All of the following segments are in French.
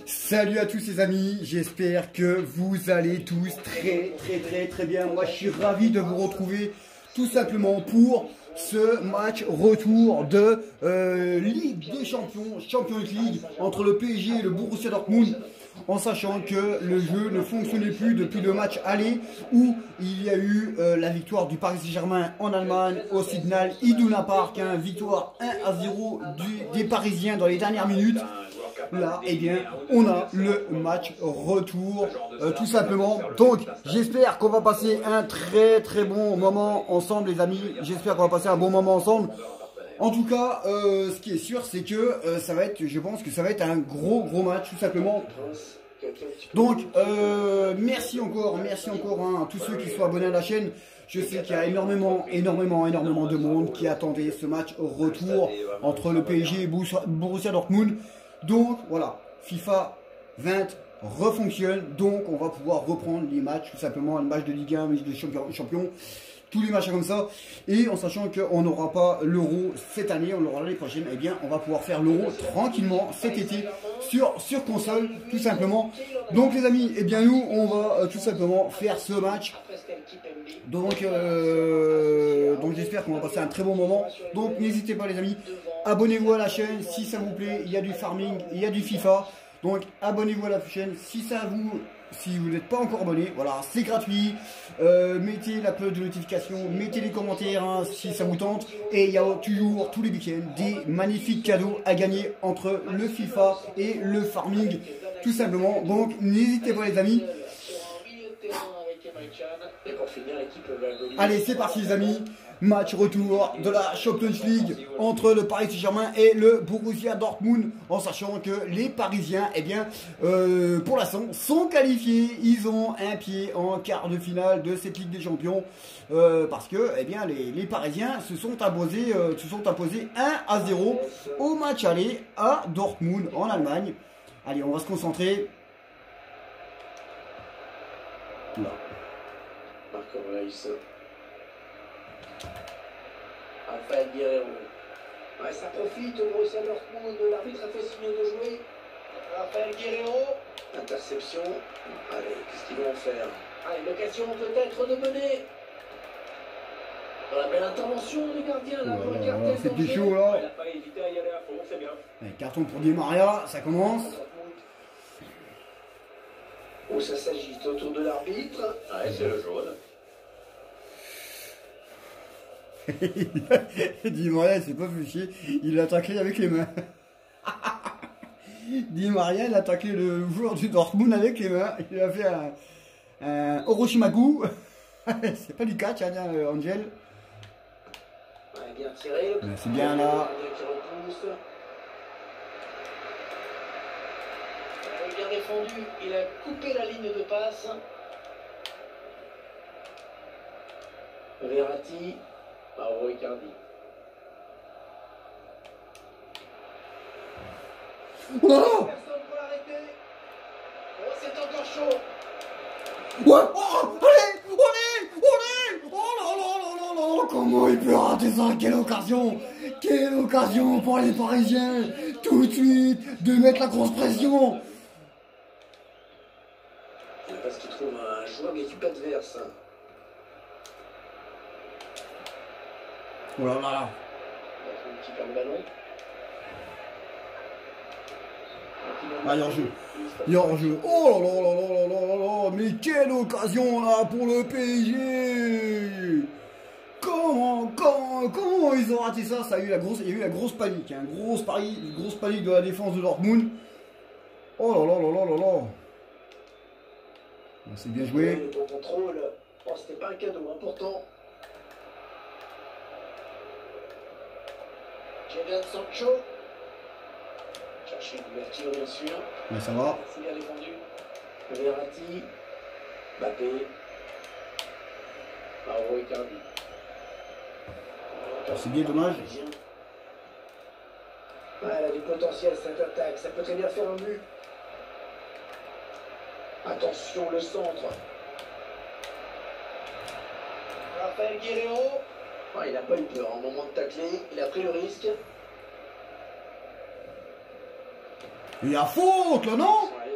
Salut à tous les amis, j'espère que vous allez tous très bien. Moi je suis ravi de vous retrouver tout simplement pour ce match retour de Ligue des Champions, Champions League entre le PSG et le Borussia Dortmund, en sachant que le jeu ne fonctionnait plus depuis le match aller où il y a eu la victoire du Paris Saint-Germain en Allemagne au Signal Iduna Park, victoire 1-0 des Parisiens dans les dernières minutes. Là, eh bien, on a le match retour, tout simplement. Donc, j'espère qu'on va passer un très bon moment ensemble, les amis. J'espère qu'on va passer un bon moment ensemble. En tout cas, ce qui est sûr, c'est que ça va être, je pense que ça va être un gros match, tout simplement. Donc, merci encore à tous ceux qui sont abonnés à la chaîne. Je sais qu'il y a énormément de monde qui attendait ce match retour entre le PSG et Borussia Dortmund. Donc voilà, FIFA 20 refonctionne, donc on va pouvoir reprendre les matchs, tout simplement, les matchs de Ligue 1, les matchs de champion, tous les matchs comme ça, et en sachant qu'on n'aura pas l'Euro cette année, on l'aura l'année prochaine, eh bien on va pouvoir faire l'Euro tranquillement cet été sur console, tout simplement. Donc les amis, eh bien nous on va tout simplement faire ce match. Donc j'espère qu'on va passer un très bon moment. Donc n'hésitez pas les amis, abonnez-vous à la chaîne si ça vous plaît, il y a du farming, il y a du FIFA. Donc abonnez-vous à la chaîne si vous n'êtes pas encore abonné, voilà, c'est gratuit. Mettez la cloche de notification, mettez les commentaires si ça vous tente. Et il y a toujours tous les week-ends des magnifiques cadeaux à gagner entre le FIFA et le farming, tout simplement. Donc n'hésitez pas les amis. Allez, c'est parti les amis, match retour de la Champions League entre le Paris Saint-Germain et le Borussia Dortmund, en sachant que les Parisiens, eh bien, pour l'instant, sont qualifiés. Ils ont un pied en quart de finale de cette Ligue des Champions, parce que, eh bien, les Parisiens se sont imposés 1-0 au match aller à Dortmund en Allemagne. Allez, on va se concentrer. Là. Marco Reus. Rafael Guerreiro. Ouais, ça profite au Borussia Dortmund. L'arbitre a fait signe de jouer. Rafael Guerreiro. Interception. Allez, qu'est-ce qu'ils vont faire? Allez, l'occasion peut-être de mener. Dans la belle intervention du gardien là, pour écarter. C'est plus chaud là. Il n'a pas hésité à y aller à fond, c'est bien. Allez, carton pour Di Maria, ça commence. Où ça s'agite autour de l'arbitre. Ouais, c'est le jaune. Di Maria, il s'est pas fait chier, il l'a taclé avec les mains. Di Maria, il a taclé le joueur du Dortmund avec les mains. Il a fait un Orochimaru. C'est pas du catch, hein, Angel. Ouais, bien tiré. C'est bien là. Bien défendu, il a coupé la ligne de passe. Verratti, Mauro Icardi. Oh Personne pour l'arrêter. Oh, c'est encore chaud. Ouais. Oh, allez. Oh là, comment il peut rater ça? Quelle occasion pour les Parisiens, tout de suite, de mettre la grosse pression. Parce qu'il trouve un joueur d'équipe adverse. Oh là là. Qui perd le ballon. Ah, il y a hors-jeu. Oh là, mais quelle occasion là pour le PSG. Comment ils ont raté ça? Il y a eu la grosse panique, une grosse panique de la défense de Dortmund. Oh là. C'est bien joué. Le bon contrôle. Oh, c'était pas un cadeau important. Jadon Sancho. Chercher une ouverture, bien sûr. Mais ça va. C'est bien défendu. Verratti. Mbappé. Mauro Icardi. C'est bien dommage. Ouais, elle a du potentiel cette attaque. Ça peut très bien faire un but. Attention, le centre. Rafael Guerreiro. Ouais, il n'a pas eu peur. Au moment de tacler, il a pris le risque. Il y a faute là, non? Ouais,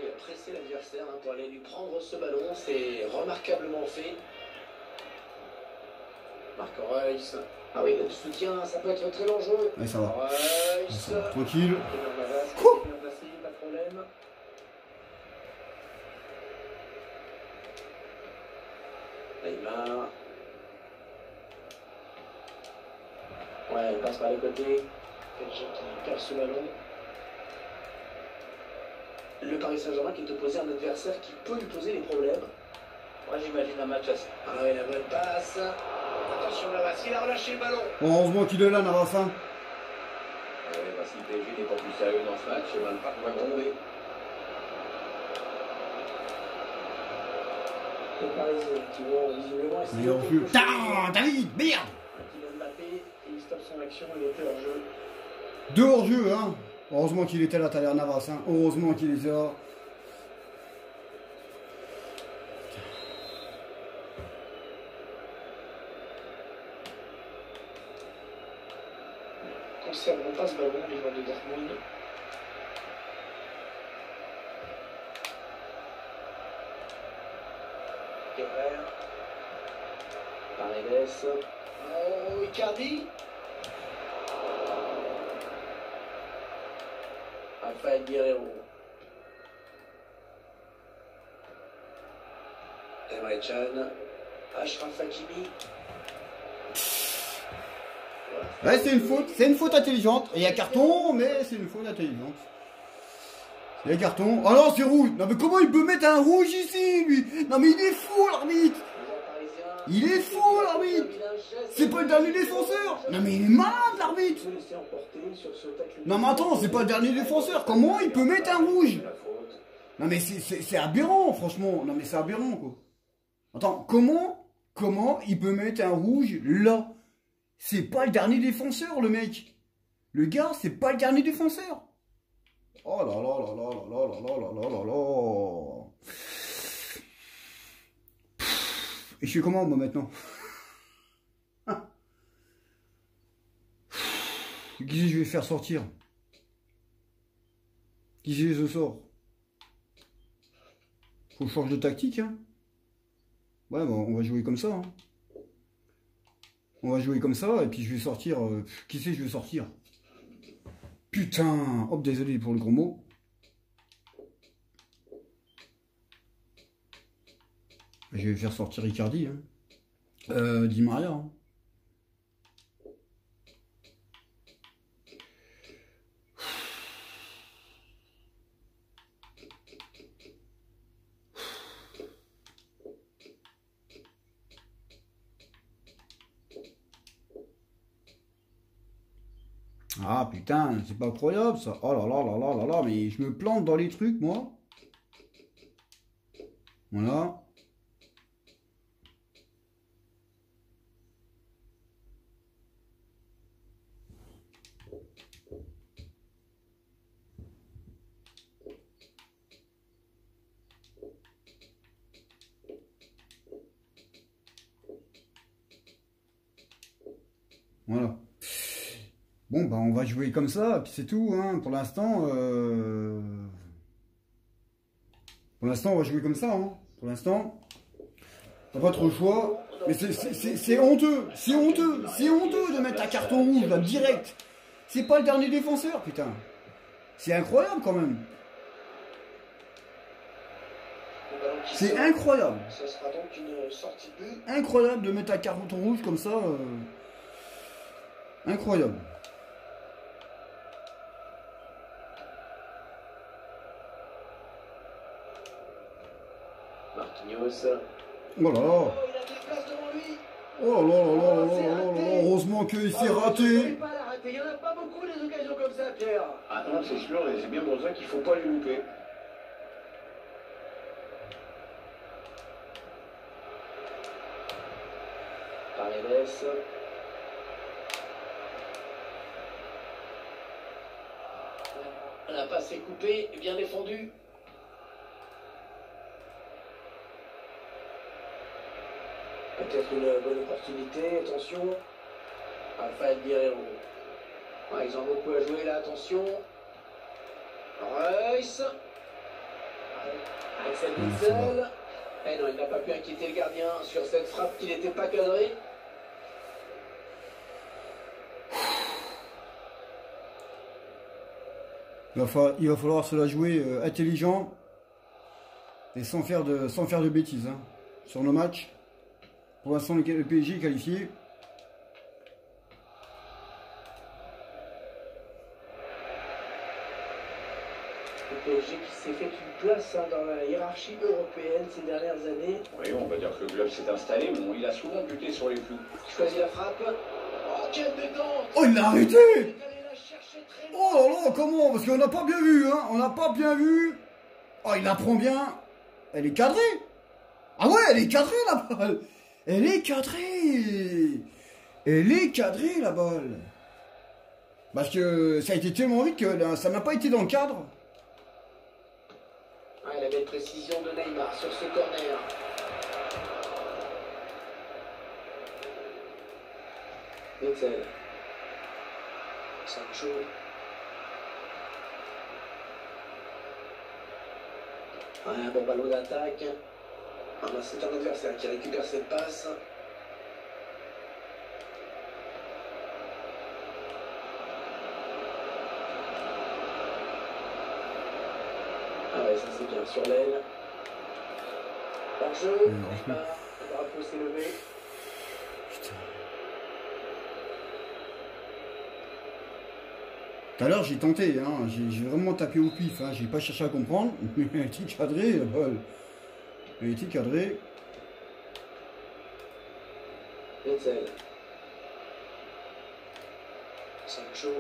aurait dû prendre ce ballon, c'est remarquablement fait. Marc Reus. Ah oui, le soutien, ça peut être très dangereux. Ouais, ça va. Reus. Ça va. Tranquille. Bien placé, pas de problème. Neymar. Ouais, il passe par les côtés. Quelqu'un qui perd ce ballon. Le Paris Saint-Germain qui est opposé à un adversaire qui peut lui poser des problèmes. Moi j'imagine un match assez. Ah oui, la bonne passe. Attention Navas, il a relâché le ballon. Bon, heureusement qu'il est là, Navas. Hein. Parce que le PSG n'est pas plus sérieux dans ce match, et ben, le parc va tomber. Les Parisiens qui vont visiblement essayer Meilleur jeu. David, merde. Kylian Mbappé, il stoppe son action, il était hors jeu. Deux hors-jeu, hein. Heureusement qu'il était là, t'as l'air Navas. Hein. Heureusement qu'il est là. Conservons pas ce ballon, les joueurs de Dortmund. Kerrer. Paredes. Oh, Icardi. Rafael Guerreiro. Emre Can. Achraf Hakimi. Ouais, c'est une faute intelligente. Il y a carton, mais c'est une faute intelligente. Il y a carton. Oh non, c'est rouge. Non, mais comment il peut mettre un rouge ici, lui? Non, mais il est fou, l'arbitre. Il est fou, l'arbitre. C'est pas le dernier défenseur. Non, mais il est malade, l'arbitre. Non, mais attends, c'est pas le dernier défenseur. Comment il peut mettre un rouge? Non, mais c'est aberrant, franchement. Non, mais c'est aberrant, quoi. Attends, comment il peut mettre un rouge là? C'est pas le dernier défenseur, le mec. Le gars, c'est pas le dernier défenseur. Oh là là là là là là là là là là là. Et je suis comment, moi, maintenant? Qui je vais faire sortir? Qui je sors? Faut que je change de tactique, hein. Ouais, bon, on va jouer comme ça, hein. On va jouer comme ça, et puis je vais sortir... qui c'est que je vais sortir? Putain! Hop, désolé pour le gros mot. Je vais faire sortir Icardi. Hein. Di Maria. Hein. Ah putain, c'est pas incroyable ça. Oh là là là là là là, mais je me plante dans les trucs moi. Voilà. Voilà. Bon, bah on va jouer comme ça, puis c'est tout, hein. Pour l'instant, on va jouer comme ça, hein. Pour l'instant, t'as pas trop le choix. Mais c'est honteux, c'est honteux, c'est honteux de mettre un carton rouge, là, direct. C'est pas le dernier défenseur, putain. C'est incroyable, quand même. C'est incroyable. Ce sera donc une sortie de but. Incroyable de mettre un carton rouge comme ça. Incroyable. Marquinhos. Oh là là. Oh, il a de la place devant lui. Oh là là là là là là. Heureusement qu'il s'est raté. Il n'y en a pas beaucoup des occasions comme ça, Pierre. Ah non, c'est sûr, et c'est bien pour ça qu'il ne faut pas les louper. Paredes. La passe est coupée, bien défendue. Peut-être une bonne opportunité, attention. Rafael Guerreiro. Ouais, ils ont beaucoup à jouer là, attention. Reus. Avec Axel Ouais, ça va. Witsel. Eh non, il n'a pas pu inquiéter le gardien sur cette frappe qui n'était pas cadrée. Il va falloir se la jouer intelligent et sans faire de bêtises hein, sur nos matchs. Pour l'instant, le PSG est qualifié. Le PSG qui s'est fait une place hein, dans la hiérarchie européenne ces dernières années. Oui, on va dire que le club s'est installé, mais bon, il a souvent buté sur les flous. Il choisit la frappe. Oh, quelle détente! Oh, il l'a arrêté! Il est allé la chercher très loin. Oh là là, comment? Parce qu'on n'a pas bien vu, hein. On n'a pas bien vu. Oh, il la prend bien. Elle est cadrée. Ah ouais, elle est cadrée, la balle. Elle est cadrée. Elle est cadrée, la balle. Parce que ça a été tellement vite que là, ça n'a pas été dans le cadre. Ah, la belle précision de Neymar sur ce corner. Witsel. Sancho. Un bon ballon d'attaque. Ah, ben, c'est un adversaire qui récupère cette passe. Ah ouais, ça c'est bien sur l'aile. Hors jeu. Neymar. Le drapeau s'est levé. Putain. Tout à l'heure, j'ai tenté, hein. J'ai vraiment tapé au pif, hein. J'ai pas cherché à comprendre. Mais elle était cadrée, la balle. Elle était cadrée. Witsel. Sancho.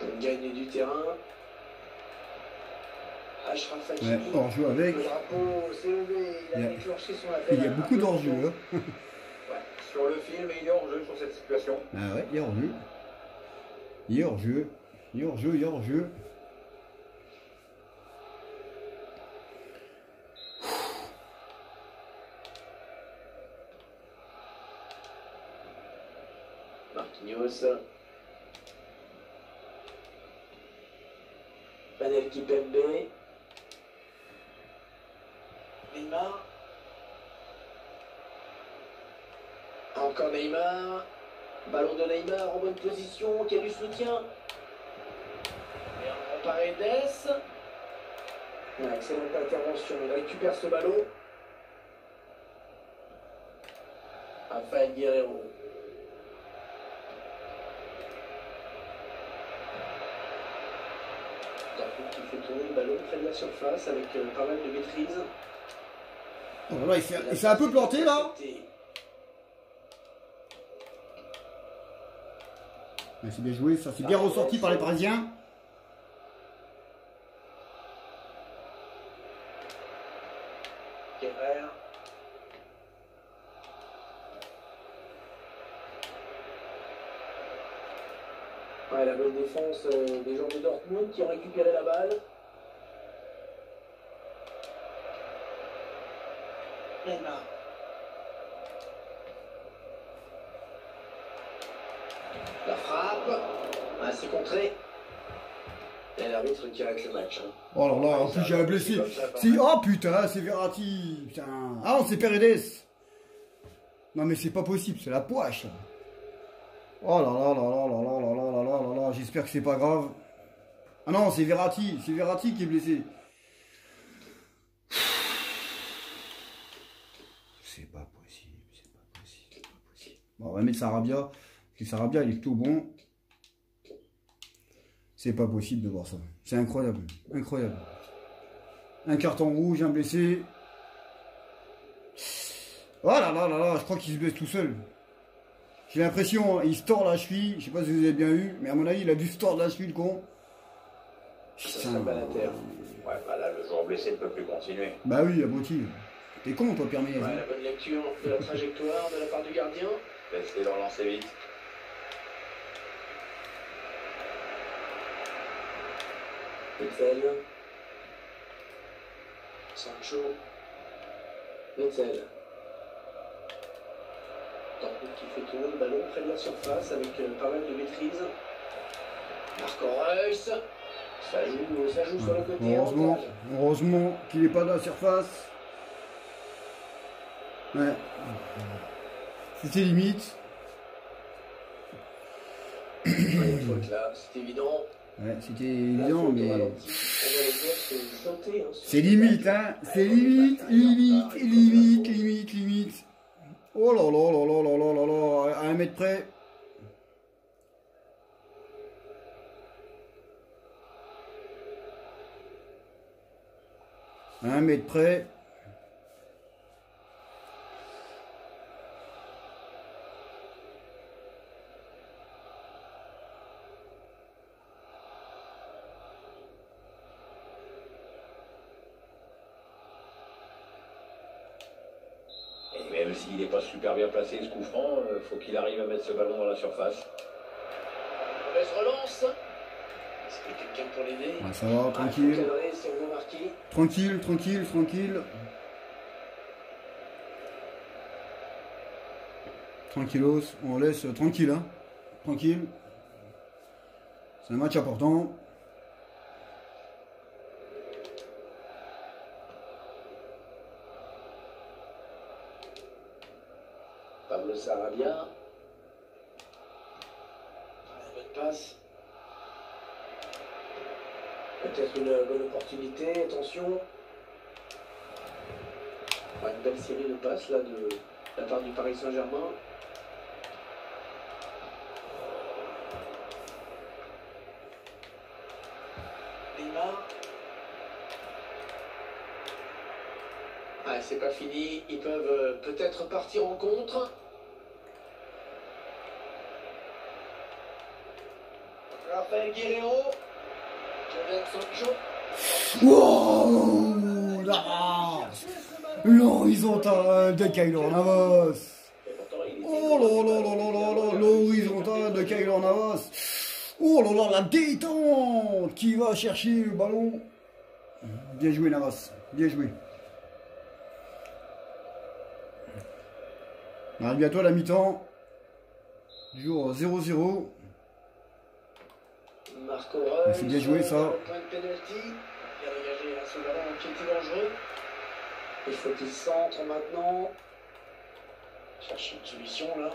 On gagne du terrain. Achraf Hakimi. Ouais, hors-jeu avec. Le drapeau s'est levé. Il a Il y a- déclenché son appel. Il y a beaucoup d'hors-jeu, hein. Ouais, sur le film, il est hors jeu sur cette situation. Ah ouais, il est hors-jeu. Il est hors-jeu. Il est hors-jeu, il est hors-jeu. Marquinhos. Panel Kipembe. Neymar. Encore Neymar. Ballon de Neymar en bonne position, qui a du soutien. Et Paredes. Ouais, excellente intervention, il récupère ce ballon. Rafael Guerreiro. Darfour qui fait tourner le ballon près de la surface avec pas mal de maîtrise. Oh là, il s'est un peu planté, là. Mais c'est bien joué, ça c'est bien ressorti par les Parisiens. Kerrer. Ouais, la bonne défense des joueurs de Dortmund qui ont récupéré la balle. Neymar. La frappe. Ah, c'est contré. Et l'arbitre qui arrête le match. Hein. Oh là là, en plus j'ai un blessé. Oh putain, c'est Verratti. Putain. Ah non, c'est Paredes. Non mais c'est pas possible, c'est la poche. Oh là là là là là là là là là là là, j'espère que c'est pas grave. Ah non, c'est Verratti qui est blessé. C'est pas possible, c'est pas possible, c'est pas possible. Bon, on va mettre Sarabia, parce que Sarabia il est plutôt bon. C'est pas possible de voir ça. C'est incroyable, incroyable. Un carton rouge, un blessé. Oh là là là là, je crois qu'il se blesse tout seul. J'ai l'impression, il se tord la cheville. Je sais pas si vous avez bien vu, mais à mon avis, il a dû se tordre la cheville, le con. Ça serait pas la terre. Ouais, bah là, le joueur blessé ne peut plus continuer. Bah oui, abruti. T'es con, toi, Pierre Ménez. Ouais, la bonne lecture de la trajectoire de la part du gardien. Laissez le relancer vite. Witsel. Sancho. Witsel. Dortmund qui fait tourner le ballon près de la surface avec pas mal de maîtrise. Marco Reus. Ça joue sur le côté. Heureusement, avantage. heureusement qu'il n'est pas dans la surface. Ouais. C'était limite. Ouais, il y a une faute là, c'est évident. Ouais, c'était La évident, faute au mais... ralenti, on va le dire, c'est sauter. Hein, C'est limite, hein. C'est limite, limite, limite, limite, limite. Oh là là là là là là là là. À 1 mètre près. À 1 mètre près. Et même s'il n'est pas super bien placé, ce coup franc, faut qu'il arrive à mettre ce ballon dans la surface. Mauvaise relance. Est-ce que quelqu'un pour l'aider? Ouais, ça va, tranquille. Il faut cadrer si on veut marquer. Tranquille, tranquille, tranquille. Tranquillos, on laisse tranquille, hein. Tranquille. C'est un match important. Pablo Sarabia. La bonne passe. Peut-être une bonne opportunité, attention. Ouais, une belle série de passes là de la part du Paris Saint-Germain. Neymar. Ah, c'est pas fini, ils peuvent peut-être partir en contre. Raphaël Guerreiro. Jadon Sancho. Wow, là, l'horizontale de Keylor Navas. Et pourtant, il était Oh là là là là là là, l'horizontale de Keylor Navas. Oh là là, la détente qui va chercher le ballon. Bien joué Navas, bien joué. On arrive bientôt à la mi-temps. Toujours 0-0. Marco Reus. C'est bien joué, ça. Point de pénalty. Il a dégagé ce ballon qui était dangereux. Il faut qu'il centre maintenant. Cherche une solution là.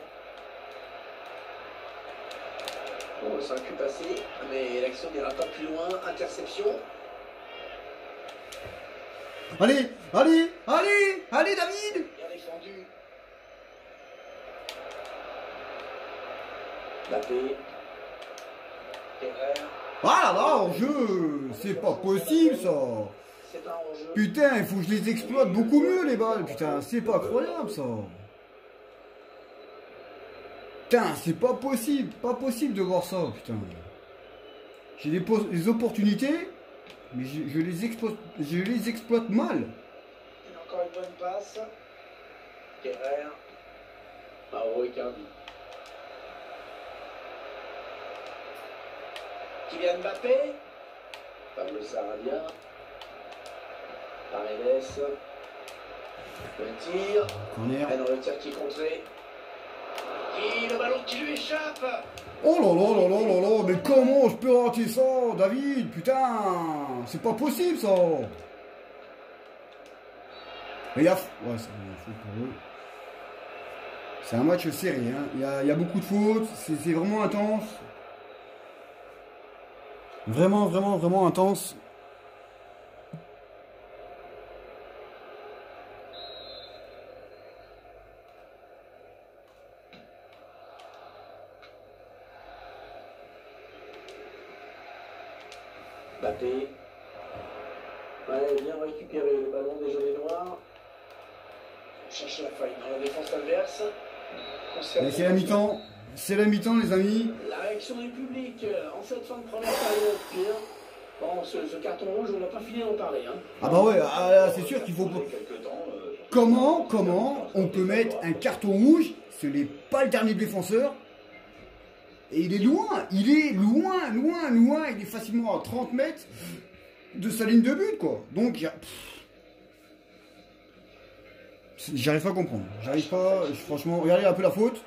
Bon, ça a pu passer, mais l'action n'ira pas plus loin. Interception. Allez, allez, allez, allez David. Bien défendu. Mbappé. Herrera. Ah là là, hors-jeu. C'est pas possible ça. C'est un hors-jeu. Putain, il faut que je les exploite beaucoup mieux les balles. Putain, c'est pas croyable ça. Putain, c'est pas possible de voir ça, putain. J'ai des opportunités, mais je les exploite mal. Il a encore une bonne passe. Herrera. Mauro Icardi. Kylian Mbappé. Pablo Sarabia. Paredes. Le tir. Corner. Et dans le tir qui est contré. Et le ballon qui lui échappe. Oh là là là là là là, mais comment je peux rater ça, David? Putain, c'est pas possible ça. Mais ouais, c'est fou pour eux. C'est un match serré, hein. Il y a beaucoup de fautes, c'est vraiment intense. Vraiment, vraiment, vraiment intense. Mbappé. Ouais, bien récupéré le ballon des jaunes et noirs. On cherche la faille dans la défense adverse. Et c'est la mi-temps. C'est la mi-temps, les amis. La réaction du public en cette fin de première période, Pierre. Bon, ce carton rouge, on n'a pas fini d'en parler. Hein. Ah bah ouais, c'est sûr qu'il faut... Comment on peut mettre un carton rouge? Ce n'est pas le dernier défenseur. Et il est loin, il est facilement à 30 mètres de sa ligne de but, quoi. Donc, j'arrive pas à comprendre. J'arrive pas, franchement, regardez un peu la faute.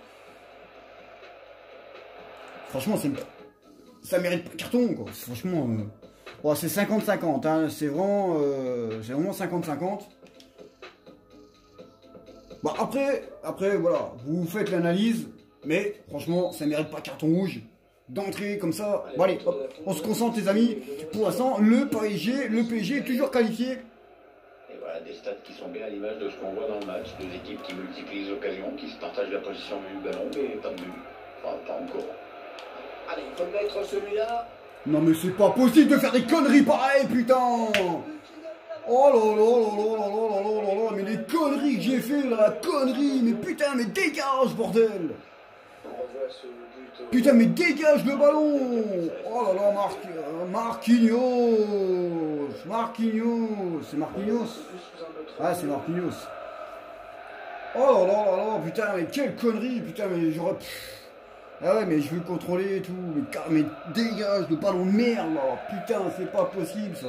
Franchement, ça mérite pas carton, quoi. Franchement, Bon, c'est 50-50, hein. C'est vraiment 50-50. Bon, après, voilà, vous faites l'analyse, mais franchement, ça mérite pas carton rouge d'entrée comme ça. Bon, allez, hop, on se concentre, les amis. Pour l'instant, le PSG est toujours qualifié. Et voilà, des stats qui sont bien à l'image de ce qu'on voit dans le match. Deux équipes qui multiplient les occasions, qui se partagent la position du ballon, mais pas de but. Enfin, pas encore. Allez, il faut le mettre celui-là. Non, mais c'est pas possible de faire des conneries pareilles, putain. Oh là là là là là là là là là, mais les conneries que j'ai fait là, conneries, mais putain, mais dégage, bordel. On revoit ce but. Putain, mais dégage le ballon. Oh là là, Marquinhos. C'est Marquinhos. Ah, c'est Marquinhos. Oh là là là là, putain, mais quelle connerie, putain, mais j'aurais... Ah ouais, mais je veux contrôler et tout, mais dégage le ballon de merde là, putain, c'est pas possible ça.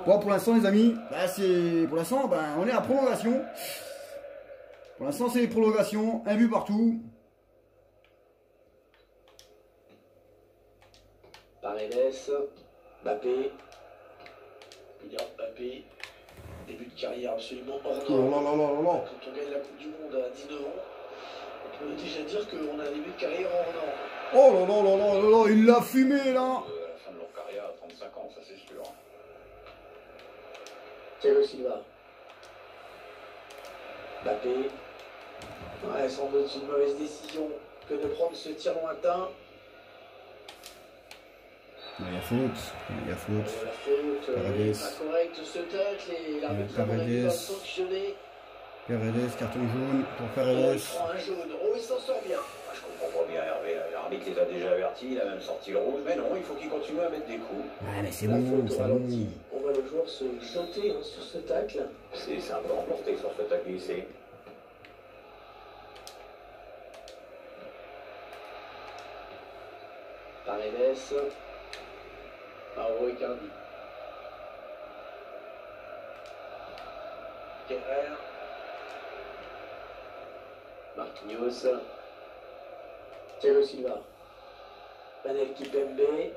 Bon, pour l'instant, les amis, pour l'instant, on est à prolongation. Pour l'instant, c'est les prolongations, un but partout. Paredes, Mbappé, début de carrière absolument hors Oh norme. là là là là là. Quand on gagne la Coupe du Monde à 19 ans, on peut déjà dire qu'on a un début de carrière hors norme. Oh là là là là là là, il l'a fumé là. À la fin de leur carrière à 35 ans, ça c'est sûr. Thiago Silva. Mbappé. Ouais, sans doute une mauvaise décision que de prendre ce tir lointain. Il y a faute, La faute, Paredes. pas correct ce tacle et l'arbitre va sanctionner. Paredes, carton jaune pour Il Paredes. prend un jaune. Oh, il s'en sort bien. Je comprends pas bien Hervé, l'arbitre les a déjà avertis, il a même sorti le rouge, mais non, il faut qu'il continue à mettre des coups. Ouais, mais c'est La bon, faute au c'est ralenti. bon. On voit le joueur se jeter sur ce tacle. C'est un peu emporté sur ce tacle glissé. Paredes. Mauro Icardi. Kerrer. Marquinhos. Thiago Silva. Panel Kipembe.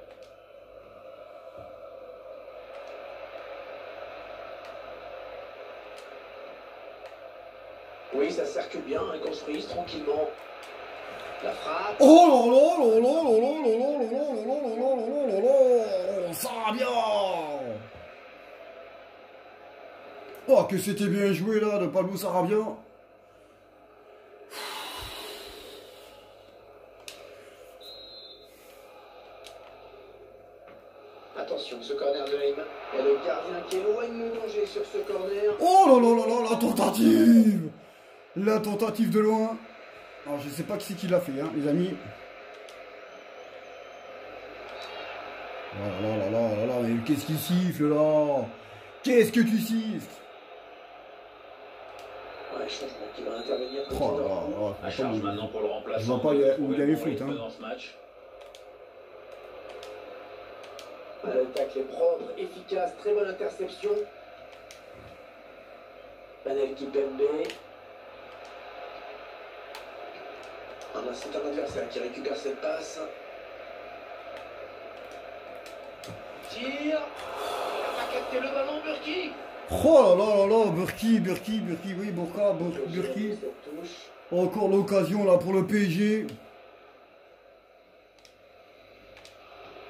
Oui, ça circule bien, ils construisent tranquillement. La frappe. Oh là là là là là là là là là là là là là là là, ça va bien. Oh, que c'était bien joué là de Pablo Sarabia. Attention, ce corner de Neymar. Il y a le gardien qui éloigne le danger sur ce corner. Oh là là là là, la tentative. La tentative de loin. Alors je sais pas qui c'est qui l'a fait, hein, les amis. Oh là là là là là, mais qu'est-ce qu'il siffle là? Qu'est-ce que tu siffles? Ouais, changement qui va intervenir. Oh là là, À charge maintenant pour le remplaçant. Je vois pas où il y a les foot, hein. Dans ce match. Le tacle est propre, efficace, très bonne interception. Panel Kipembe. C'est un adversaire qui récupère cette passe. Tire. Il n'a pas capté le ballon, Burki. Oh là là là là, Burki, oui, Burki. Encore l'occasion là pour le PSG.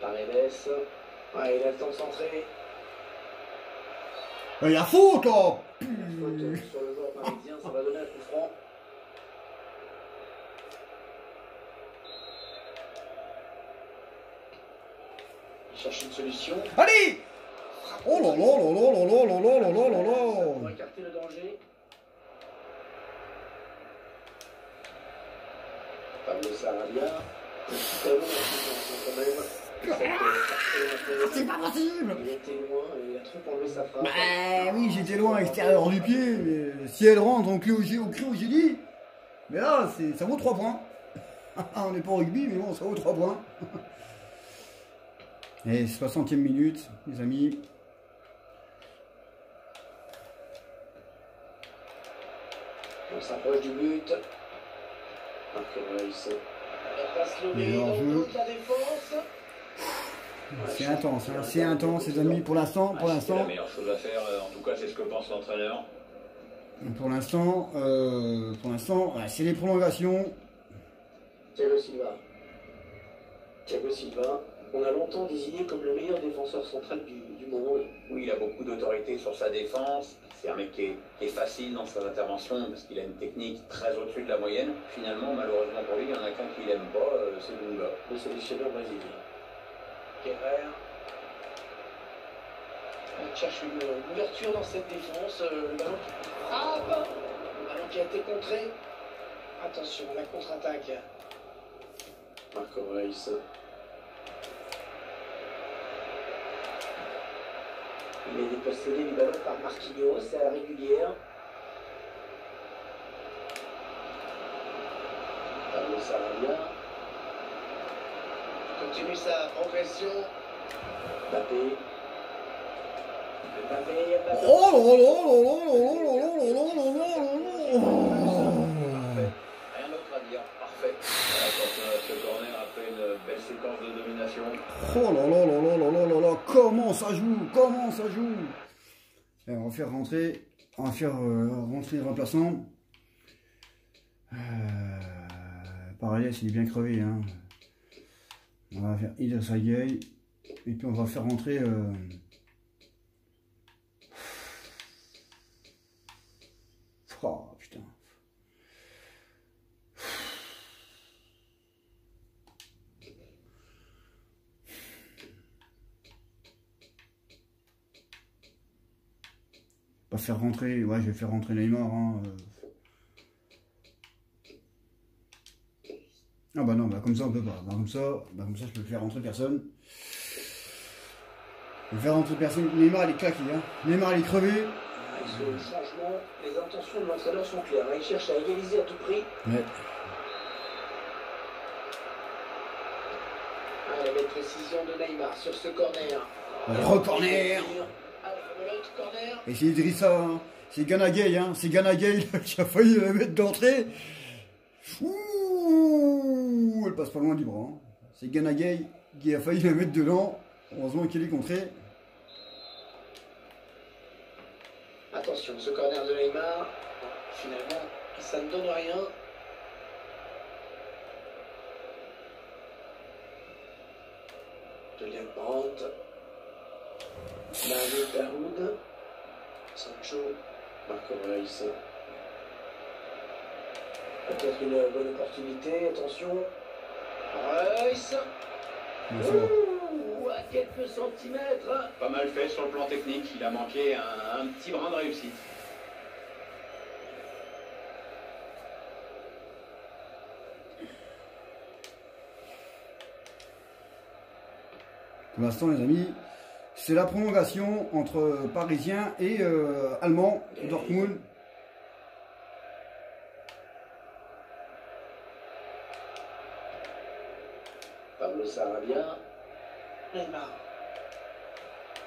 Paredes. Ouais, il a le temps de centrer. Il y a faute là. Faute sur le joueur parisien, ça va donner un coup franc. Il cherche une solution. Allez. Oh là là là là là là là là là là là. Pour écarter le danger. Pablo Sarabia. C'est pas possible. Il était loin, il a trop enlevé sa frappe. Bah oui, j'étais loin à l'extérieur du pied, mais si elle rentre, on crie au génie. Mais là, ça vaut 3 points. On n'est pas au rugby, mais bon, ça vaut 3 points. Et 60e minute, les amis. On s'approche du but. Marc Reus. La passe levée dans le dos de la défense. C'est intense, hein. C'est intense, les amis, pour l'instant. C'est la meilleure chose à faire, en tout cas c'est ce que pense l'entraîneur. Pour l'instant, ouais, c'est les prolongations. Thiago Silva. Thiago Silva, on a longtemps désigné comme le meilleur défenseur central du monde. Oui, il a beaucoup d'autorité sur sa défense. C'est un mec qui est facile dans ses interventions parce qu'il a une technique très au-dessus de la moyenne. Finalement, malheureusement pour lui, il y en a qu'un qui l'aime pas, c'est Dunga. Le sélectionneur brésilien. Kerrer. On cherche une ouverture dans cette défense. Le ballon qui frappe. Le ballon qui a été contré. Attention, la contre-attaque. Marco Reus. Il est dépossédé du ballon par Marquinhos, c'est à la régulière. Pablo Sarabia continue sa progression. Mbappé. Mbappé. Oh là là là là là là là là là là là. Rien d'autre à dire, parfait. Quand ce corner après une belle séquence de domination. Oh là là là là là là là là, comment ça joue, comment ça joue. Et on va faire rentrer, rentrer les remplaçants. Pareil, il est bien crevé, hein. On va faire Idrissa Gueye et puis on va faire rentrer. Oh putain. Pas faire rentrer, ouais, je vais faire rentrer Neymar. Hein. Ah bah non, bah comme ça on peut pas. Bah comme ça je peux faire rentrer personne. Je vais faire rentrer personne. Neymar il est claqué, hein. Neymar il est crevé. Avec ce changement, les intentions de l'entraîneur sont claires. Il cherche à égaliser à tout prix. Ouais. Ah, la belle précision de Neymar sur ce corner. Re-corner. Et c'est Idrissa, hein. C'est Gana Gueye, hein. C'est Gana Gueye qui a failli la mettre d'entrée. Ouh, elle passe pas loin du bras. Hein. C'est Gana Gueye qui a failli la mettre dedans. Heureusement qu'il est contré. Attention, ce corner de Neymar, finalement, ça ne donne rien. Julian Brandt, Mario Daoud, Sancho, Marco Reus. Peut-être une bonne opportunité, attention. Reus. Ouh, à quelques centimètres. Pas mal fait sur le plan technique, il a manqué un petit brin de réussite. Pour l'instant, les amis, c'est la prolongation entre Parisiens et Allemands, Dortmund. Pablo Sarabia. Neymar.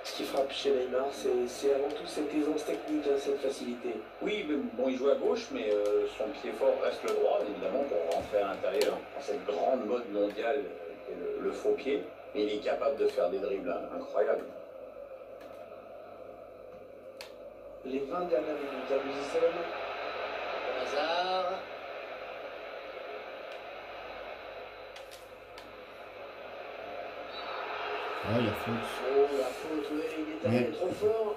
Ce qui frappe chez Neymar, c'est avant tout cette aisance technique, hein, cette facilité. Oui, mais bon, il joue à gauche, mais son pied fort reste le droit, évidemment, pour rentrer à l'intérieur. Dans cette grande mode mondiale, qui est le faux pied, mais il est capable de faire des dribbles incroyables. Les 20 dernières minutes à Louisson. Hazard. Ah, il y a faute. Oh, la faute, oui, il est allé trop fort.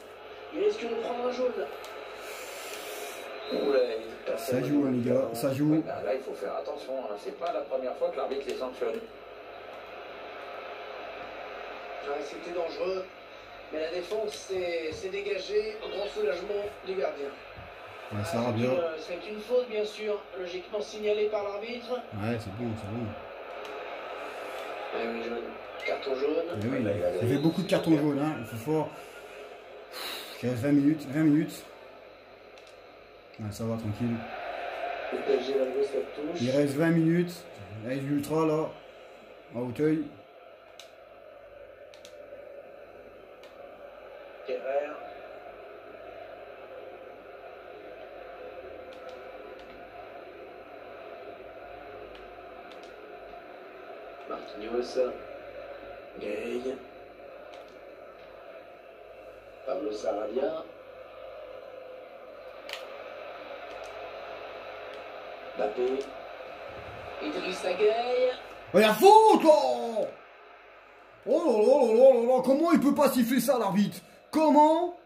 Il risque de prendre un jaune. Oula, Ça joue, hein, les gars, ça joue. Là, il faut faire attention, hein. C'est pas la première fois que l'arbitre les sanctionne. Ouais, c'était dangereux, mais la défense s'est dégagée au grand soulagement du gardien. Ouais, ça va bien. C'est une faute, bien sûr, logiquement signalée par l'arbitre. Ouais, c'est bon, c'est bon. Ah oui, jaune. Carton jaune. Mais oui, ça fait beaucoup de cartons jaunes, hein. Il faut fort. Il reste 20 minutes, 20 minutes. Ouais, ça va, tranquille. Le PSG va jouer cette touche. Il reste 20 minutes. Avec l'ultra là, à Hauteuil. Kerrer. Marquinhos. Gay. Pablo Sarabia. Mbappé. Idrissa Gueye. Oh, la faute là. Oh là là là là là là, comment il peut pas siffler ça l'arbitre? Comment?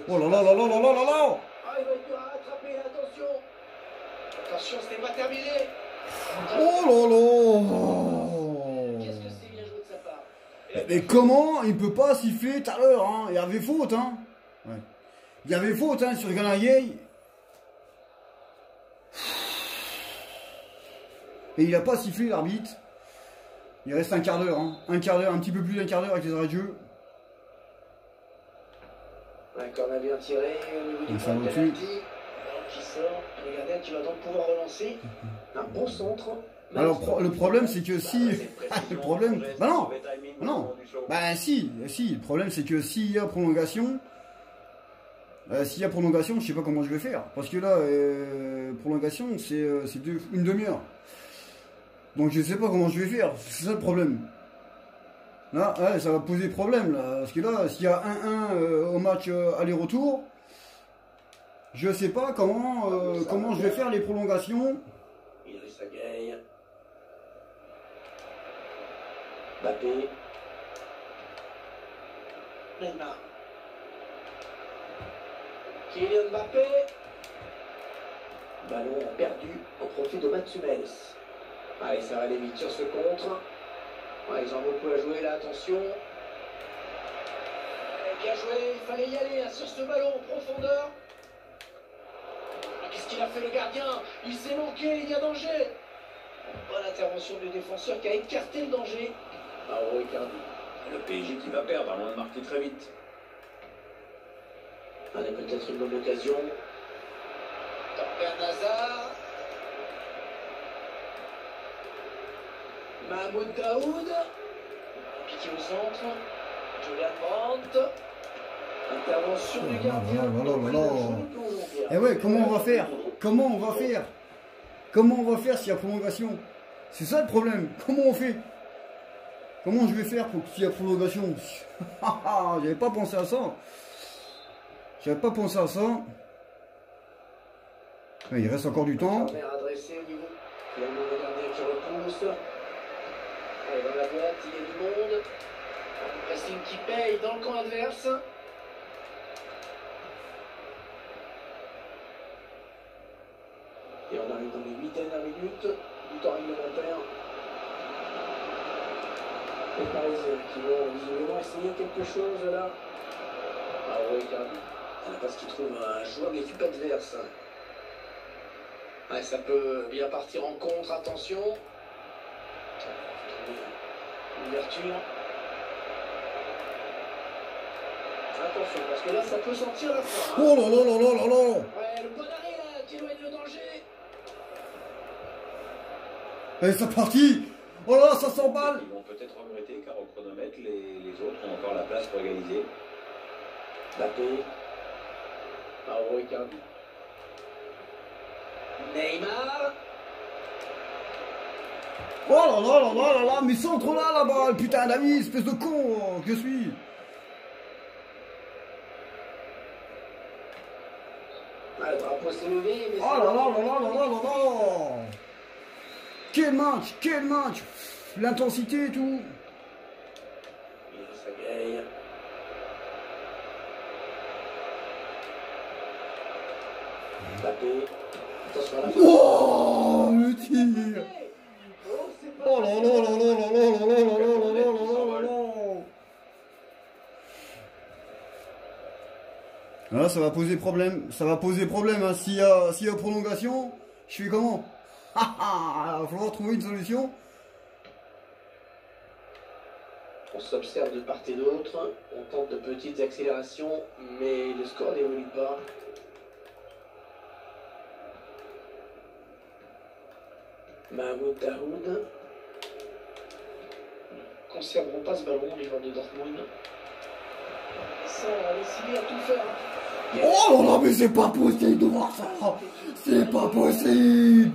Oh là là là là là là là là. Ah, il va être dur à rattraper, attention. Attention, ce n'est pas terminé. Oh là là. Qu'est-ce que c'est bien joué de sa part. Mais comment il peut pas siffler tout à l'heure, hein? Il y avait faute, hein? Ouais. Il y avait faute, hein, sur Ganaye. Et il a pas sifflé l'arbitre. Il reste un quart d'heure, hein. Un quart d'heure, un petit peu plus d'un quart d'heure avec les arrêts de jeu. Un corner bien tiré au niveau du Ça point de va penalty. Qui sort. Regardez, tu vas donc pouvoir relancer. Un bon centre. Alors le problème c'est que si... le problème... Bah non. Non. Bah si. Le problème c'est que s'il y a prolongation... je sais pas comment je vais faire. Parce que là, prolongation, c'est une demi-heure. Donc je sais pas comment je vais faire. C'est ça le problème. Là, ouais, ça va poser problème. Là, parce que là, s'il y a 1-1 au match aller-retour, je sais pas comment je vais faire les prolongations. Idrissa Gueye. Mbappé. Neymar. Kylian Mbappé. Ballon perdu au profit de Mats Hummels. Allez, ça va aller vite sur ce contre. Ouais, ils ont beaucoup à jouer là, attention. Bien joué, il fallait y aller hein, sur ce ballon en profondeur. Qu'est-ce qu'il a fait le gardien? Il s'est manqué, il y a danger. Bonne intervention du défenseur qui a écarté le danger. Bravo Icardi. Le PSG qui va perdre, à moins de marquer très vite. Allez, peut-être une bonne occasion. Torgan Hazard. Mahmoud Daoud. Piqué au centre. Julian Brandt. Intervention du gardien. Et ouais, comment on va faire? Comment on va faire? Comment on va faire s'il y a prolongation? C'est ça le problème. Comment on fait? Comment je vais faire pour qu'il y ait prolongation? J'avais pas pensé à ça. J'avais pas pensé à ça. Mais il reste encore du temps. Adressé au niveau. Finalement, le gardien qui repousse. Allez, dans la boîte, il y a du monde. Un pressing qui paye dans le camp adverse. Et on arrive dans les 8 dernières minutes du temps réglementaire. Les Parisiens qui vont visiblement essayer quelque chose là. Ah oui, Icardi. Parce qu'il trouve un joueur de l'équipe adverse. Ouais, ça peut bien partir en contre, attention. Ouverture. Attention, parce que là, ça peut sortir la fin. Oh là là là là là là. Ouais, le bon arrêt là, qui éloigne le danger. Et c'est parti. Oh là, ça s'emballe. Ils vont peut-être regretter car au chronomètre, les autres ont encore la place pour égaliser. Mbappé. Mauro Icardi. Neymar. Oh là là là là là là, mais centre là là-bas, putain d'ami, espèce de con que je suis. Ah, le drapeau s'est levé, mais Oh là là là là là là là là. Quel match, l'intensité et tout. Idrissa Gueye. Mbappé. Attention à la fin. Oh, le tir. Oh là là là là là là là là là là là là là. Là, ça va poser problème. Ça va poser problème. Hein. S'il y a prolongation, je fais comment? Il va falloir trouver une solution. On s'observe de part et d'autre. On tente de petites accélérations, mais le score n'évolue pas. Mahmoud Daoud. Conserveront pas ce ballon, les joueurs de Dortmund. Ça, on va décider à tout faire. Oh là là, mais c'est pas possible de voir ça. C'est pas possible.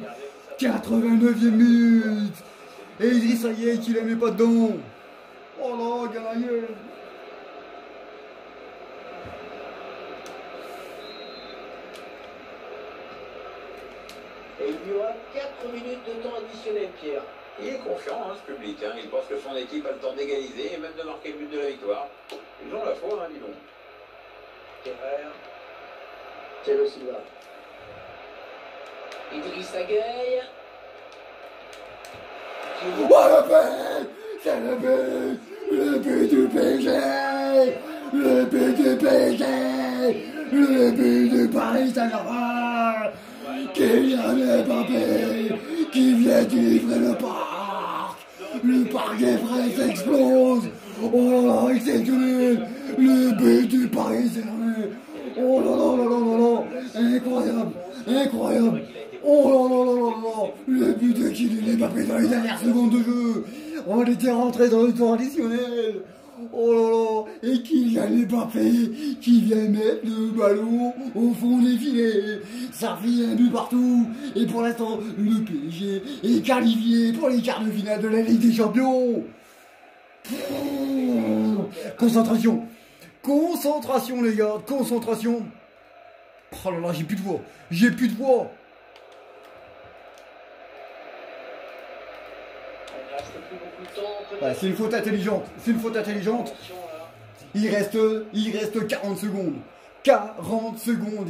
89e minute. Et Idrissa Gueye qui la met pas dedans. Oh là, Ganaye. Et il y aura 4 minutes de temps additionnel, Pierre. Il est confiant, hein, ce public. Hein. Il pense que son équipe a le temps d'égaliser et même de marquer le but de la victoire. Ils ont la foi, hein, dis donc. Kerrer. Thiago Silva. Idrissa Gueye. Oh le but! C'est le but! Le but du PSG! Le but du PSG! Le but du Paris Saint-Germain! Kylian Mbappé qui vient de livrer le parc! Le parc des Princes explose! Oh là là, exceptionnel! Le but du Paris Saint-Germain! Oh là là là là là là! Incroyable! Incroyable! Oh là là là là là! Le but de Kylian Mbappé dans les dernières secondes de jeu! On était rentré dans le temps additionnel! Oh là là! Et Kylian Mbappé qui vient mettre le ballon au fond des filets! Ça fait un but partout! Et pour l'instant, le PSG est qualifié pour les quarts de finale de la Ligue des Champions! Concentration! Concentration les gars! Concentration! Oh là là, j'ai plus de voix! J'ai plus de voix! Ouais, c'est une faute intelligente, c'est une faute intelligente. Il reste 40 secondes. 40 secondes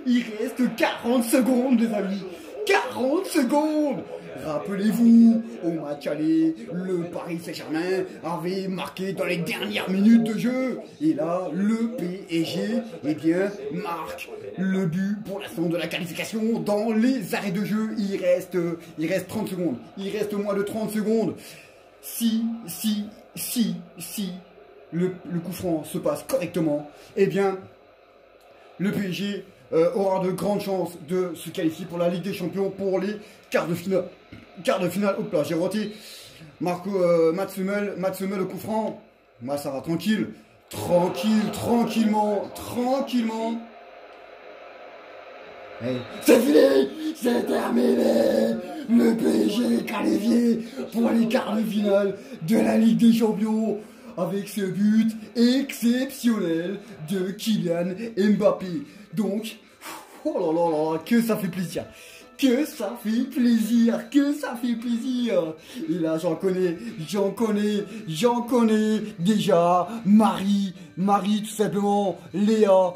il reste 40 secondes les amis. 40 secondes. Rappelez-vous, au match aller, le Paris Saint-Germain avait marqué dans les dernières minutes de jeu. Et là, le PSG, eh bien, marque le but pour l'instant de la qualification dans les arrêts de jeu. Il reste 30 secondes. Il reste moins de 30 secondes. Si le coup franc se passe correctement, eh bien, le PSG aura de grandes chances de se qualifier pour la Ligue des Champions pour les quarts de finale. Quart de finale, hop là, j'ai roté. Mats Hummels au coup franc. Moi, ça va tranquille. Tranquillement. Hey. C'est fini, c'est terminé. Le PSG est qualifié pour les quarts de finale de la Ligue des Champions avec ce but exceptionnel de Kylian Mbappé. Donc, oh là là là, que ça fait plaisir. Que ça fait plaisir. Et là, j'en connais déjà Marie, tout simplement, Léa.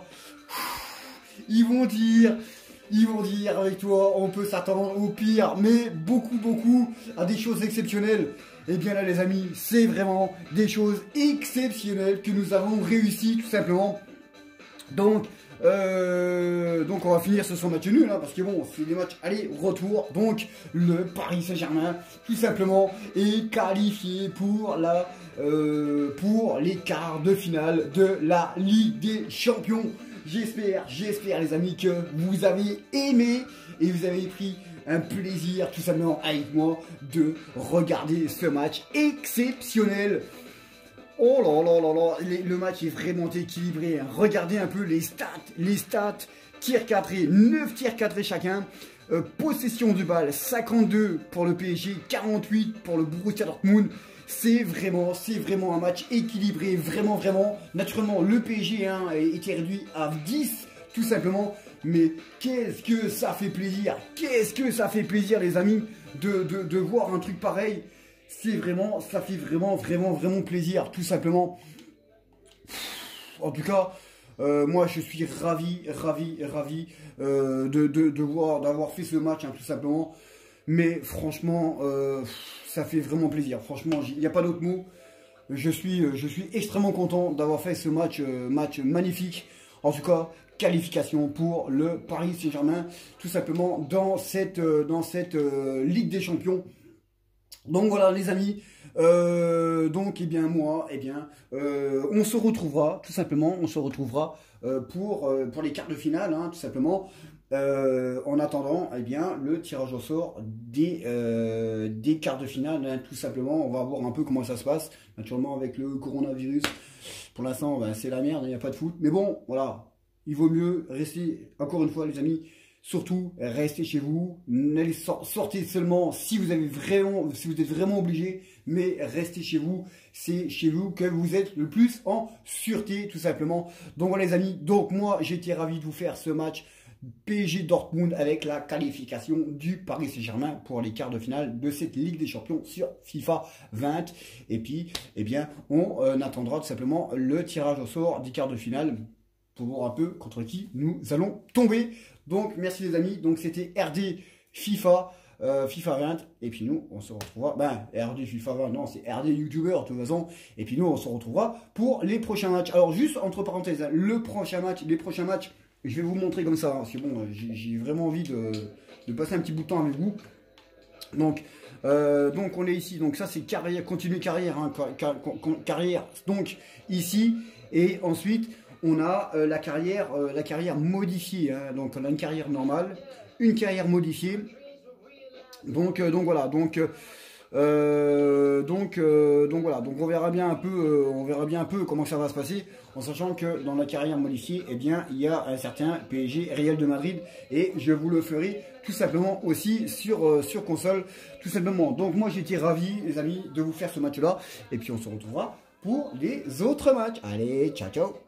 Ils vont dire avec toi, on peut s'attendre au pire, mais beaucoup à des choses exceptionnelles. Et bien là les amis, c'est vraiment des choses exceptionnelles que nous avons réussi tout simplement. Donc on va finir sur son match nul, hein, parce que bon, c'est des matchs aller-retour. Donc le Paris Saint-Germain, tout simplement, est qualifié pour les quarts de finale de la Ligue des Champions. J'espère les amis que vous avez aimé et vous avez pris un plaisir tout simplement avec moi de regarder ce match exceptionnel. Oh là là là là, le match est vraiment équilibré. Regardez un peu les stats. Tirs cadrés, 9 tirs cadrés chacun. Possession du bal, 52 pour le PSG, 48 pour le Borussia Dortmund. C'est vraiment un match équilibré, vraiment. Naturellement, le PSG était réduit à 10, tout simplement. Mais qu'est-ce que ça fait plaisir, les amis, de voir un truc pareil. Ça fait vraiment plaisir, tout simplement. En tout cas, moi je suis ravi d'avoir fait ce match, hein, tout simplement. Mais franchement, ça fait vraiment plaisir. Franchement, il n'y a pas d'autre mot. Je suis extrêmement content d'avoir fait ce match magnifique. En tout cas, qualification pour le Paris Saint-Germain, tout simplement dans cette Ligue des Champions. Donc voilà les amis, donc on se retrouvera tout simplement, pour les quarts de finale, hein, tout simplement. En attendant, le tirage au sort des quarts de finale, hein, tout simplement. On va voir un peu comment ça se passe. Naturellement avec le coronavirus, pour l'instant c'est la merde, il n'y a pas de foot. Mais bon, voilà, il vaut mieux rester, encore une fois les amis. Surtout, restez chez vous, sortez seulement si vous êtes vraiment obligé, mais restez chez vous, c'est chez vous que vous êtes le plus en sûreté, tout simplement. Donc voilà les amis, donc moi j'étais ravi de vous faire ce match PSG Dortmund avec la qualification du Paris Saint-Germain pour les quarts de finale de cette Ligue des Champions sur FIFA 20. Et puis, eh bien, on attendra tout simplement le tirage au sort des quarts de finale pour voir un peu contre qui nous allons tomber. Donc, merci les amis. Donc, c'était RD FIFA 20. Et puis nous, on se retrouvera. RD FIFA 20, non, c'est RD YouTuber de toute façon. Et puis nous, on se retrouvera pour les prochains matchs. Alors, juste entre parenthèses, hein, les prochains matchs, je vais vous montrer comme ça. Hein, c'est bon, j'ai vraiment envie de passer un petit bout de temps avec vous. Donc on est ici. Donc, ça, c'est carrière, continue carrière. Hein, carrière, donc, ici. Et ensuite, on a la carrière modifiée. Hein, donc, on a une carrière normale, une carrière modifiée. Donc voilà, donc voilà, donc on verra bien un peu, comment ça va se passer, en sachant que dans la carrière modifiée, eh bien, il y a un certain PSG Real de Madrid, et je vous le ferai tout simplement aussi sur console, tout simplement. Donc moi j'étais ravi, les amis, de vous faire ce match-là, et puis on se retrouvera pour les autres matchs. Allez, ciao ciao.